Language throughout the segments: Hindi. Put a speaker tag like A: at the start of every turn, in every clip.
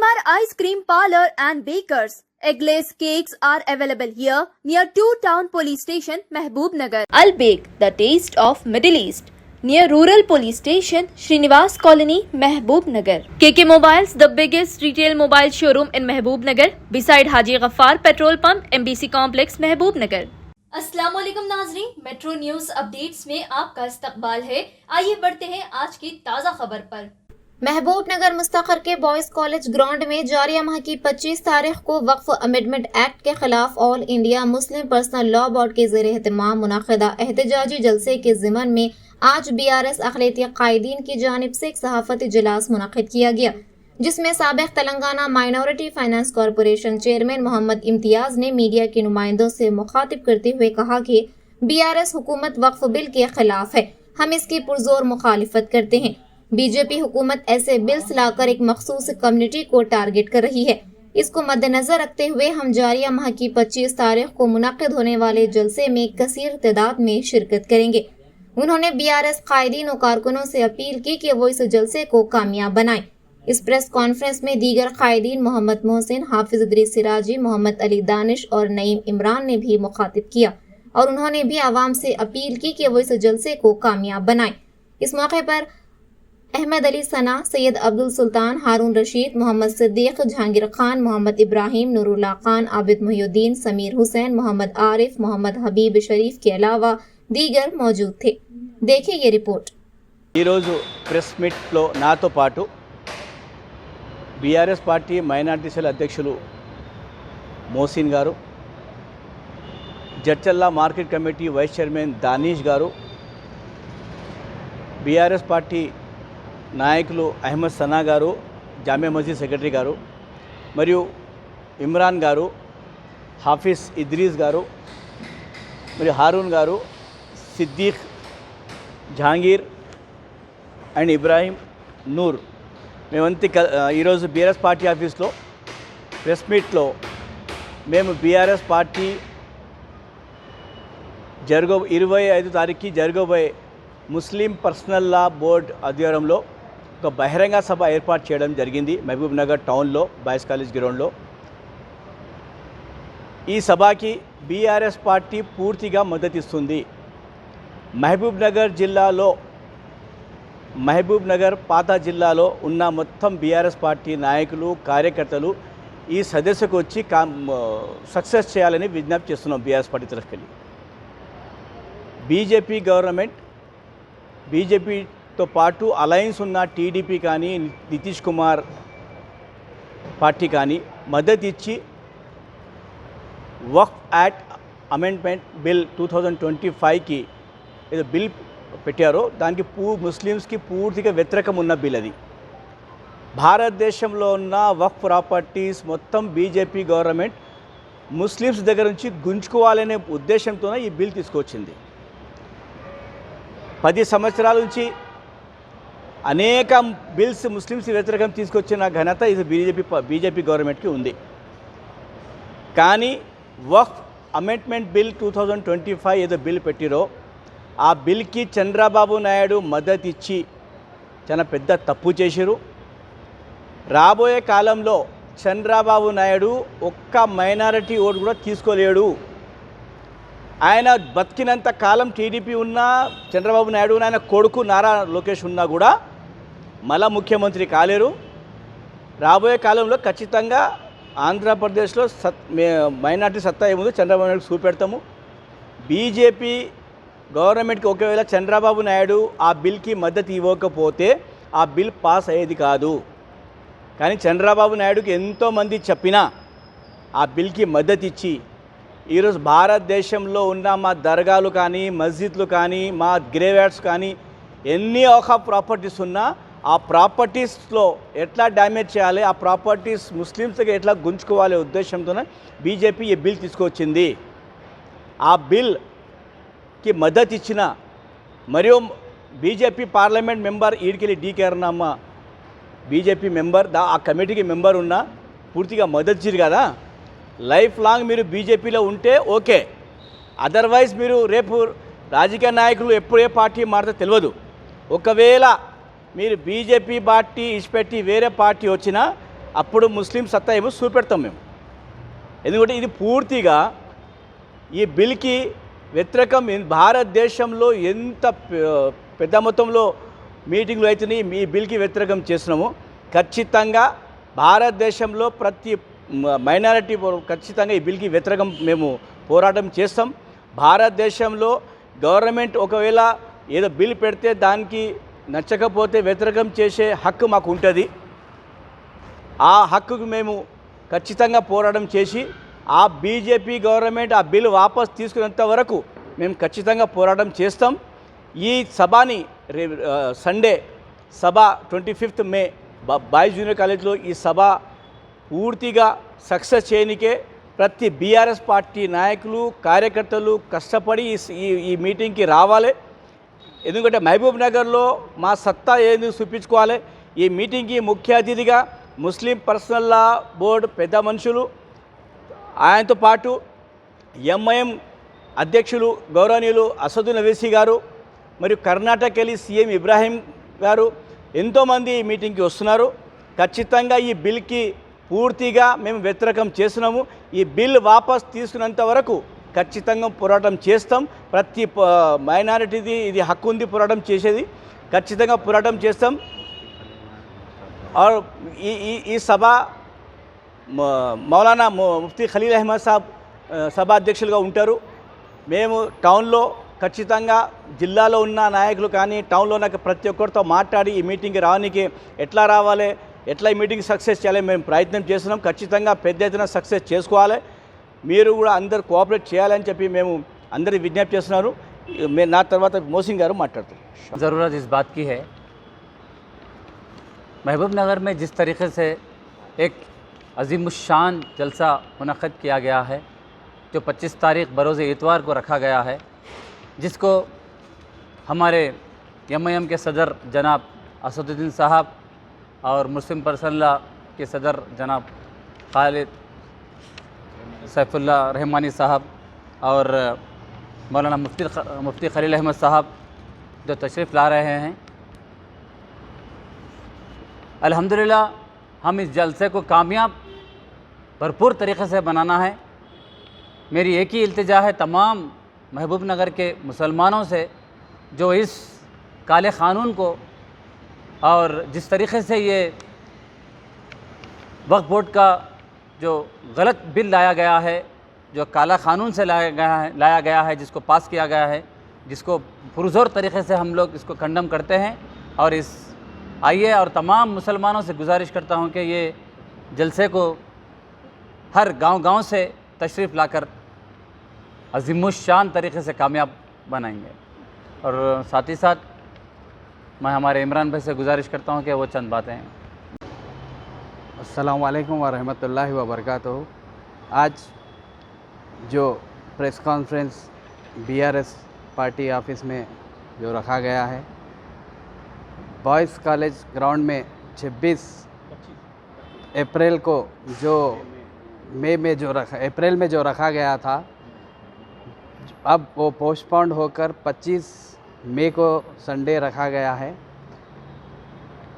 A: Shalimar Ice Cream Parlor and Bakers. Eggless cakes are available here near 2 Town Police Station, Mehboob-Nagar. Al Bake, the taste of Middle East. Near Rural Police Station, Srinivas Colony, Mehboob-Nagar. KK Mobiles, the biggest retail mobile showroom in Mehboob-Nagar, beside Haji Ghaffar Petrol Pump, MBC Complex, Mehboob-Nagar. अस्सलाम वालेकुम नाजरीन, मेट्रो न्यूज अपडेट्स में आपका इस्तकबाल है। आइए बढ़ते हैं आज की ताज़ा खबर पर।
B: महबूबनगर मुस्तक़र के बॉयज कॉलेज ग्राउंड में जारिया माह की 25 तारीख को वक्फ अमेंडमेंट एक्ट के खिलाफ all India Muslim personal law board के ज़ेर एहतमाम मुनक़िदा एहतजाजी जलसे के ज़िमन में आज BRS अक़लियती क़ायदीन की जानिब से एक सहाफ़ती इजलास मुनक़िद किया गया, जिसमें साबिक़ Telangana minority finance corporation chairman Mohammed Imtiaz ने मीडिया के नुमाइंदों से मुखातिब करते हुए कहा कि BRS हुकूमत वक्फ बिल के खिलाफ है, हम इसकी पुरजोर मुखालिफत करते हैं। बीजेपी हुकूमत ऐसे बिल्स लाकर एक मखसूस कम्युनिटी को टारगेट कर रही है। इसको मद्देनजर रखते हुए हम जारिया माह की 25 तारीख को मुनक़िद होने वाले जलसे में कसीर तादाद में शिरकत करेंगे। उन्होंने BRS कायदीन और कारकुनों से अपील की कि वो इस जलसे को कामयाब बनाएं। इस प्रेस कॉन्फ्रेंस में दीगर कायदीन मोहम्मद मोहसिन, हाफिज इदरीस सिराजी, मोहम्मद अली दानिश और नईम इमरान ने भी मुखातिब किया और उन्होंने भी आवाम से अपील की कि वो इस जलसे को कामयाब बनाएं। इस मौके पर अहमद अली सना, सैयद अब्दुल सुल्तान, हारून रशीद, मोहम्मद सिद्दीक, जहांगीर खान, मोहम्मद इब्राहिम, नूरुल्लाह खान, आबिद मुहिउद्दीन, समीर हुसैन, मोहम्मद आरिफ, मोहम्मद हबीब शरीफ के अलावा दीगर मौजूद थे। देखिए ये रिपोर्ट।
C: प्रेस मीट लो नातो पाटू BRS पार्टी మైనారిటీ సెల్ అధ్యక్షులు మోసిన్ గారు, Jadcherla market committee vice chairman Danish గారు, BRS పార్టీ నాయకులు అహ్మద్ సనా గారు, జామియా మస్జిద్ సెక్రటరీ గారు, మరియు ఇమ్రాన్ గారు, హాఫిజ్ ఇద్రీస్ గారు, మరియు హారూన్ గారు, సిద్దీక్, జహాంగీర్ అండ్ ఇబ్రాహీం, నూర్ మేమంతా ఈరోజు BRS పార్టీ ఆఫీస్లో ప్రెస్ మీట్లో మేము BRS పార్టీ 25 తారీఖుకి జరగబోయే ముస్లిం పర్సనల్ లా బోర్డ్ ఆధ్వర్యంలో ఒక బహిరంగ సభ ఏర్పాటు చేయడం జరిగింది మహబూబ్నగర్ టౌన్లో బాయ్స్ కాలేజ్ గ్రౌండ్లో। ఈ సభకి BRS పార్టీ పూర్తిగా మద్దతిస్తుంది। మహబూబ్నగర్ పాత జిల్లాలో ఉన్న మొత్తం BRS పార్టీ నాయకులు, కార్యకర్తలు ఈ సదస్సుకు వచ్చి సక్సెస్ చేయాలని విజ్ఞప్తి చేస్తున్నాం BRS పార్టీ తరఫుకెళ్ళి। బీజేపీ గవర్నమెంట్, బీజేపీతో పాటు అలయన్స్ ఉన్న TDP కానీ, నితీష్ కుమార్ పార్టీ కానీ మద్దతు ఇచ్చి వక్ఫ్ యాక్ట్ అమెండ్మెంట్ బిల్ 2025కి ఏదో బిల్ పెట్టారో దానికి ముస్లిమ్స్కి పూర్తిగా వ్యతిరేకం ఉన్న బిల్ అది। భారతదేశంలో ఉన్న వక్ఫ్ ప్రాపర్టీస్ మొత్తం బీజేపీ గవర్నమెంట్ ముస్లిమ్స్ దగ్గర నుంచి గుంజుకోవాలనే ఉద్దేశంతోనే ఈ బిల్ తీసుకొచ్చింది। 10 సంవత్సరాల నుంచి అనేక బిల్స్ ముస్లిమ్స్ వ్యతిరేకం తీసుకొచ్చిన ఘనత ఇది బీజేపీ గవర్నమెంట్కి ఉంది। కానీ వక్ఫ్ అమెండ్మెంట్ బిల్ 2025 ఏదో బిల్ పెట్టిరో ఆ బిల్కి చంద్రబాబు నాయుడు మద్దతు ఇచ్చి చాలా పెద్ద తప్పు చేశారు। రాబోయే కాలంలో చంద్రబాబు నాయుడు ఒక్క మైనారిటీ ఓటు కూడా తీసుకోలేడు। ఆయన బతికినంత కాలం TDP ఉన్నా, చంద్రబాబు నాయుడు ఆయన కొడుకు నారా లోకేష్ ఉన్నా కూడా మళ్ళా ముఖ్యమంత్రి కాలేరు। రాబోయే కాలంలో ఖచ్చితంగా ఆంధ్రప్రదేశ్లో మైనారిటీ సత్తా ఏముందో చంద్రబాబు నాయుడు చూపెడతాము। బీజేపీ గవర్నమెంట్కి ఒకవేళ చంద్రబాబు నాయుడు ఆ బిల్కి మద్దతు ఇవ్వకపోతే ఆ బిల్ పాస్ అయ్యేది కాదు। కానీ చంద్రబాబు నాయుడుకి ఎంతోమంది చెప్పినా ఆ బిల్కి మద్దతు ఇచ్చి ఈరోజు భారతదేశంలో ఉన్న మా దర్గాలు కానీ, మస్జిద్లు కానీ, మా గ్రేవ్యార్డ్స్ కానీ ఎన్ని ఒక ప్రాపర్టీస్ ఉన్నా ఆ ప్రాపర్టీస్లో ఎట్లా డ్యామేజ్ చేయాలి, ఆ ప్రాపర్టీస్ ముస్లిమ్స్కి ఎట్లా గుంజుకోవాలి ఉద్దేశంతోనే బీజేపీ ఈ బిల్ తీసుకొచ్చింది। ఆ బిల్కి మద్దతు ఇచ్చిన మరియు బీజేపీ పార్లమెంట్ మెంబర్ ఈడికెళ్ళి DK అరుణమ్మ బీజేపీ మెంబర్ ఆ కమిటీకి మెంబర్ ఉన్న పూర్తిగా మద్దతు ఇచ్చారు కదా। లైఫ్ లాంగ్ మీరు బీజేపీలో ఉంటే ఓకే, అదర్వైజ్ మీరు రేపు రాజకీయ నాయకులు ఎప్పుడు ఏ పార్టీ మారితే తెలియదు। ఒకవేళ మీరు బీజేపీ పార్టీ ఇచ్చిపెట్టి వేరే పార్టీ వచ్చినా అప్పుడు ముస్లిం సత్తా ఏమో చూపెడతాం మేము. ఎందుకంటే ఇది పూర్తిగా ఈ బిల్కి వ్యతిరేకం. భారతదేశంలో ఎంత పెద్ద మొత్తంలో మీటింగ్లు అవుతున్నాయి ఈ బిల్కి వ్యతిరేకం చేస్తున్నాము. ఖచ్చితంగా భారతదేశంలో ప్రతి మైనారిటీ ఖచ్చితంగా ఈ బిల్కి వ్యతిరేకం మేము పోరాటం చేస్తాం. భారతదేశంలో గవర్నమెంట్ ఒకవేళ ఏదో బిల్ పెడితే దానికి నచ్చకపోతే వ్యతిరేకం చేసే హక్కు మాకు ఉంటుంది. ఆ హక్కుకు మేము ఖచ్చితంగా పోరాటం చేసి ఆ బీజేపీ గవర్నమెంట్ ఆ బిల్ వాపస్ తీసుకునేంత వరకు మేము ఖచ్చితంగా పోరాటం చేస్తాం. ఈ సభని సండే సభ 25th మే బాయ్స్ జూనియర్ కాలేజ్లో ఈ సభ పూర్తిగా సక్సెస్ చేయనికే ప్రతి బీఆర్ఎస్ పార్టీ నాయకులు కార్యకర్తలు కష్టపడి ఈ మీటింగ్కి రావాలి. ఎందుకంటే మహబూబ్ నగర్లో మా సత్తా ఏది చూపించుకోవాలి. ఈ మీటింగ్కి ముఖ్య అతిథిగా ముస్లిం పర్సనల్ లా బోర్డు పెద్ద మనుషులు, ఆయనతో పాటు ఎంఐఎం అధ్యక్షులు గౌరవనీయులు అసదుద్దీన్ ఓవైసీ గారు, మరియు కర్ణాటక వెళ్ళి సీఎం ఇబ్రాహీం గారు ఎంతోమంది ఈ మీటింగ్కి వస్తున్నారు. ఖచ్చితంగా ఈ బిల్కి పూర్తిగా మేము వ్యతిరేకం చేస్తున్నాము. ఈ బిల్ వాపస్ తీసుకున్నంత వరకు ఖచ్చితంగా పోరాటం చేస్తాం. ప్రతి మైనారిటీది ఇది హక్కు ఉంది పోరాటం చేసేది. ఖచ్చితంగా పోరాటం చేస్తాం. ఈ సభ మౌలానా ముఫ్తీ ఖలీల్ అహ్మద్ సాబ్ సభా అధ్యక్షులుగా ఉంటారు. మేము టౌన్లో ఖచ్చితంగా జిల్లాలో ఉన్న నాయకులు కానీ టౌన్లో ఉన్న ప్రతి ఒక్కరితో మాట్లాడి ఈ మీటింగ్కి రావడానికి ఎట్లా రావాలి, ఎట్లా ఈ మీటింగ్ సక్సెస్ చేయాలి మేము ప్రయత్నం చేస్తున్నాం. ఖచ్చితంగా పెద్ద ఎత్తున సక్సెస్ చేసుకోవాలి. మీరు కూడా అందరు కోఆపరేట్ చేయాలని చెప్పి మేము అందరికీ విజ్ఞప్తి చేస్తున్నారు. నా తర్వాత మోసిన్ గారు మాట్లాడతారు.
D: ज़रूरत इस बात की है, महबूब नगर में जिस तरीके से एक अजीमुशान जलसा मुनक़्क़द किया गया है जो 25 तारीख़ बरोज़ इतवार को रखा गया है, जिसको हमारे एमआईएम के सदर जनाब असदुद्दीन साहब और मुस्लिम पर्सनल लॉ के सदर जनाब खालिद सैफुल्लाह रहमानी साहब और मौलाना मुफ्ती खलील अहमद साहब जो तशरीफ़ ला रहे हैं, अल्हम्दुलिल्लाह हम इस जलसे को कामयाब भरपूर तरीक़े से बनाना है। मेरी एक ही इल्तिजा है तमाम महबूब नगर के मुसलमानों से जो इस काले क़ानून को और जिस तरीक़े से ये वक्फ बोर्ड का जो गलत बिल लाया गया है, जो काला क़ानून से लाया गया है, जिसको पास किया गया है, जिसको पुरज़ोर तरीक़े से हम लोग इसको कंडम करते हैं। और इस आइए और तमाम मुसलमानों से गुजारिश करता हूँ कि ये जलसे को हर गांव-गांव से तशरीफ़ लाकर अज़ीमुश्शान तरीक़े से कामयाब बनाएंगे। और साथ ही साथ मैं हमारे इमरान भाई से गुजारिश करता हूँ कि वो चंद बातें हैं।
E: अस्सलाम वालेकुम व रहमतुल्लाहि व बरकातुहू। आज जो press conference BRS party office में जो रखा गया है, बॉयज़ कॉलेज ग्राउंड में 26 अप्रैल को जो अप्रैल में जो रखा गया था, अब वो पोस्टपोन्ड होकर 25 मई को संडे रखा गया है।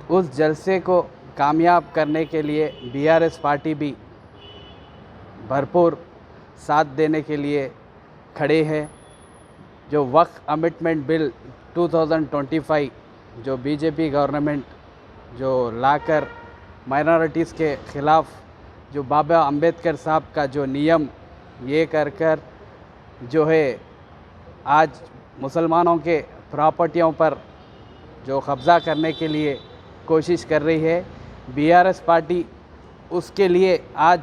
E: उस जलसे को कामयाब करने के लिए बीआरएस पार्टी भी भरपूर साथ देने के लिए खड़े हैं। जो वक्फ अमेंडमेंट बिल 2025 जो बीजेपी गवर्नमेंट जो लाकर माइनॉरिटीज़ के ख़िलाफ़ जो बाबा अम्बेडकर साहब का जो नियम ये कर जो है आज मुसलमानों के प्रॉपर्टियों पर जो कब्ज़ा करने के लिए कोशिश कर रही है, बीआरएस पार्टी उसके लिए आज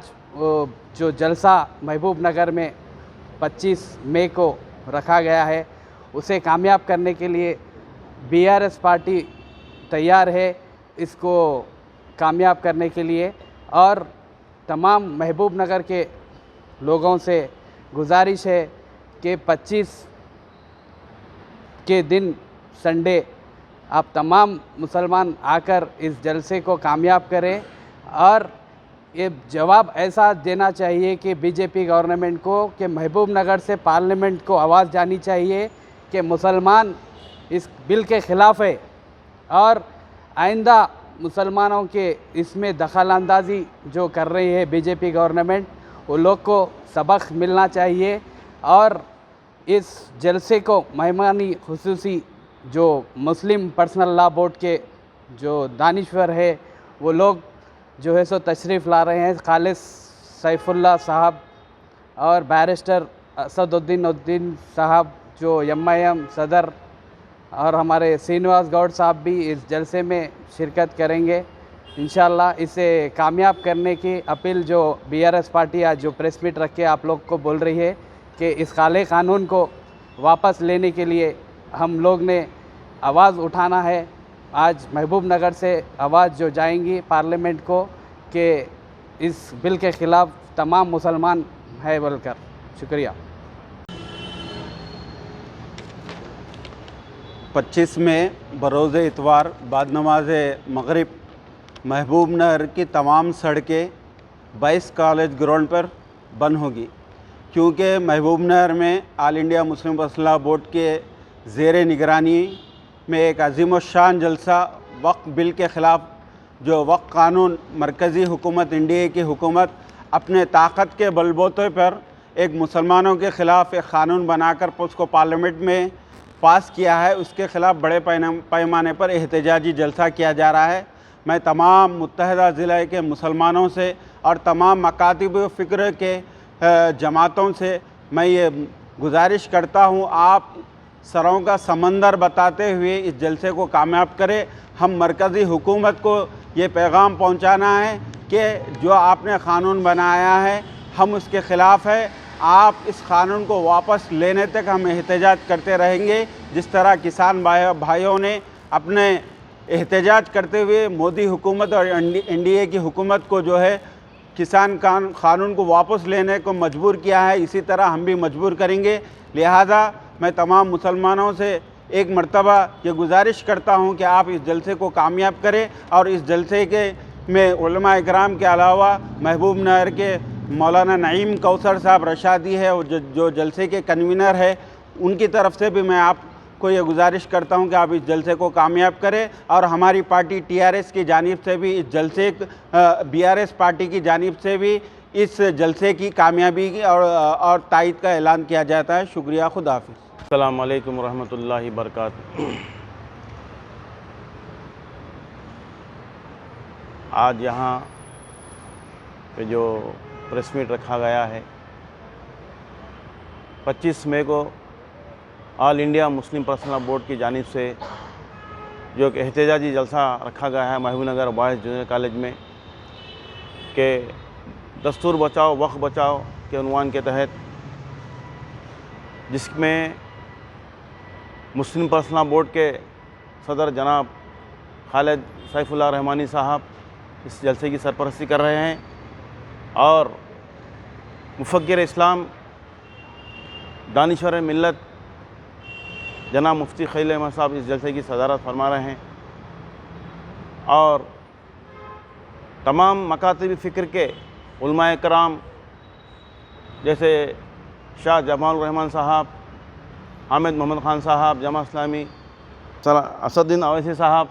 E: जो जलसा महबूब नगर में 25 मई को रखा गया है, उसे कामयाब करने के लिए बीआरएस पार्टी तैयार है इसको कामयाब करने के लिए। और तमाम महबूब नगर के लोगों से गुजारिश है कि 25 के दिन संडे आप तमाम मुसलमान आकर इस जलसे को कामयाब करें। और ये जवाब ऐसा देना चाहिए कि बीजेपी गवर्नमेंट को कि महबूब नगर से पार्लियामेंट को आवाज़ जानी चाहिए कि मुसलमान इस बिल के ख़िलाफ़ है और आइंदा मुसलमानों के इसमें दखल अंदाज़ी जो कर रही है बीजेपी गवर्नमेंट, वो लोग को सबक मिलना चाहिए। और इस जलसे को मेहमानी खुसूसी जो मुस्लिम पर्सनल लॉ बोर्ड के जो दानिश्वर है वो लोग जो है सो तशरीफ़ ला रहे हैं। खालिद सैफुल्लाह साहब और बैरिस्टर असदुद्दीन साहब जो MIM सदर, और हमारे श्रीनिवास गौड़ साहब भी इस जलसे में शिरकत करेंगे। इंशाल्लाह इसे कामयाब करने की अपील जो BRS पार्टी आज जो प्रेस मीट रख के आप लोग को बोल रही है कि इस काले कानून को वापस लेने के लिए हम लोग ने आवाज़ उठाना है। आज महबूब नगर से आवाज़ जो जाएंगी पार्लियामेंट को कि इस बिल के ख़िलाफ़ तमाम मुसलमान है बोलकर। शुक्रिया।
F: 25 में बरोज़ इतवार बाद नमाज मगरिब महबूब नगर की तमाम सड़कें 22 कॉलेज ग्राउंड पर बंद होगी, क्योंकि महबूब नगर में all India Muslim personal law board के ज़ेर निगरानी में एक अजीम शान जलसा वक्फ बिल के ख़िलाफ़, जो वक्फ कानून मरकज़ी हुकूमत इंडिया की हुकूमत अपने ताकत के बलबूते पर एक मुसलमानों के ख़िलाफ़ एक क़ानून बनाकर उसको पार्लियामेंट में पास किया है, उसके ख़िलाफ़ बड़े पैमाने पर एहतजाजी जलसा किया जा रहा है। मैं तमाम मुत्तहदा ज़िले के मुसलमानों से और तमाम मकातिब फ़िक्र के जमातों से मैं ये गुजारिश करता हूँ, आप सरों का समंदर बताते हुए इस जलसे को कामयाब करें। हम मरकज़ी हुकूमत को ये पैगाम पहुँचाना है कि जो आपने क़ानून बनाया है हम उसके ख़िलाफ़ है, आप इस क़ानून को वापस लेने तक हम एहतजाज करते रहेंगे। जिस तरह किसान भाइयों ने अपने एहतजाज करते हुए मोदी हुकूमत और NDA की हुकूमत को जो है किसान क़ानून को वापस लेने को मजबूर किया है, इसी तरह हम भी मजबूर करेंगे। लिहाजा मैं तमाम मुसलमानों से एक मरतबा ये गुजारिश करता हूँ कि आप इस जलसे को कामयाब करें और इस जलसे के में उलमा इकराम के अलावा महबूब नगर के मौलाना नईम कौसर साहब रशादी है और जो जलसे के कन्वीनर है, उनकी तरफ से भी मैं आपको ये गुजारिश करता हूं कि आप इस जलसे को कामयाब करें। और हमारी पार्टी TRS की जानिब से भी इस जलसे BRS पार्टी की जानिब से भी इस जलसे की कामयाबी की और तायद का ऐलान किया जाता है। शुक्रिया, खुदा हाफिज़।
G: अस्सलाम वालेकुम रहमतुल्लाहि बरकातुहू। आज यहाँ पे जो प्रेस मीट रखा गया है, 25 मई को all India Muslim personal law board की जानिब से जो एक एहतजाजी जलसा रखा गया है महबूब नगर बॉयज़ जूनियर कॉलेज में कि दस्तूर बचाओ वक्फ बचाओ के उन्वान के तहत, जिसमें मुस्लिम पर्सनल लॉ बोर्ड के सदर जनाब खालिद सैफुल्लाह रहमानी साहब इस जलसे की सरपरस्ती कर रहे हैं और मुफक्किर इस्लाम दानिश्वर मिल्लत जनाब मुफ्ती खलील अहमद साहब इस जलसे की सदारत फरमा रहे हैं और तमाम मकातिब फ़िक्र के उलमाए कराम जैसे शाह जमाल रहमान साहब, हामिद मोहम्मद ख़ान साहब, जमा इस्लामी असदुद्दीन अवैसी साहब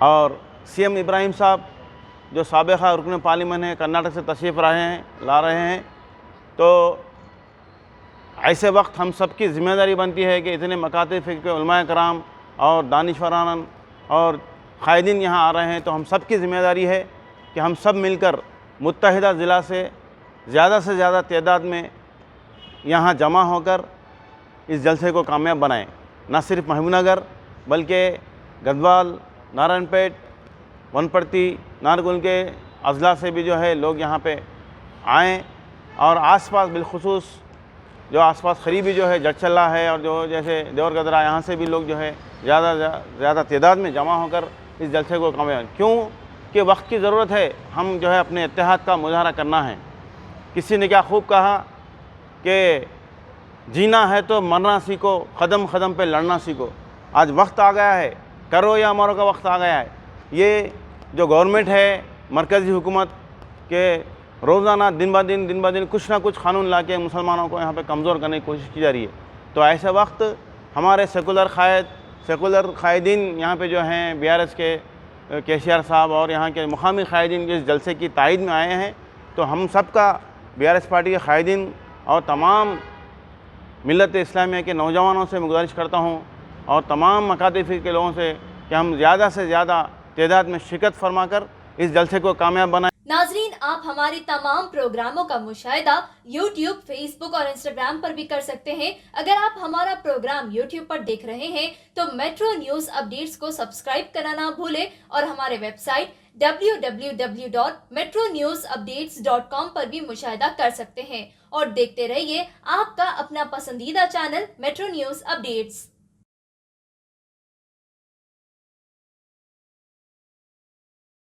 G: और CM इब्राहिम साहब जो साबिक़ा रुकन पार्लियामेंट है, कर्नाटक से तशरीफ़ ला रहे हैं। तो ऐसे वक्त हम सब की ज़िम्मेदारी बनती है कि इतने मकातिब फ़िक्र के उलमाए कराम और दानिशवरान और क़ायदीन यहाँ आ रहे हैं, तो हम सब की ज़िम्मेदारी है कि हम सब मिलकर मुत्तहिदा ज़िला से ज़्यादा तादाद में यहाँ जमा होकर इस जलसे को कामयाब बनाएं। न सिर्फ महबूब नगर बल्कि गढ़वाल, नारायणपेट, वनपर्ती, नारगुल के अज़ला से भी जो है लोग यहाँ पे आएँ और आसपास बिलखुसूस जो आसपास करीबी जो है जटचल्ला है और जो जैसे देवर गदरा, यहाँ से भी लोग जो है ज़्यादा तादाद में जमा होकर इस जलसे को कामयाब, क्यों कि वक्त की ज़रूरत है, हम जो है अपने इत्तेहाद का मुजाहरा करना है। किसी ने क्या खूब कहा कि जीना है तो मरना सीखो, कदम कदम पे लड़ना सीखो। आज वक्त आ गया है, करो या मरो का वक्त आ गया है। ये जो गवर्नमेंट है, मरकज़ी हुकूमत के रोज़ाना दिन ब दिन कुछ ना कुछ कानून ला के मुसलमानों को यहाँ पे कमज़ोर करने की कोशिश की जा रही है। तो ऐसे वक्त हमारे सेकुलर कायदीन यहाँ पे जो हैं BRS के केसीआर साहब और यहाँ के मुकामी कायदीन के इस जलसे की तायद में आए हैं। तो हम सबका BRS पार्टी के कायदीन और तमाम मिलत इस्लामिया के नौजवानों से गुजारिश करता हूँ और तमाम मकातिफ़ के लोगों से कि हम ज़्यादा से ज़्यादा तादाद में शिरकत फरमाकर इस जलसे को कामयाब बनाएं।
A: नाजरीन, आप हमारे तमाम प्रोग्रामों का मुशाहिदा YouTube, Facebook और Instagram पर भी कर सकते हैं। अगर आप हमारा प्रोग्राम YouTube पर देख रहे हैं तो मेट्रो न्यूज अपडेट्स को सब्सक्राइब करना ना भूलें और हमारे वेबसाइट www.metronewsupdates.com पर भी मुशाहिदा कर सकते हैं और देखते रहिए आपका अपना पसंदीदा चैनल मेट्रो न्यूज अपडेट्स।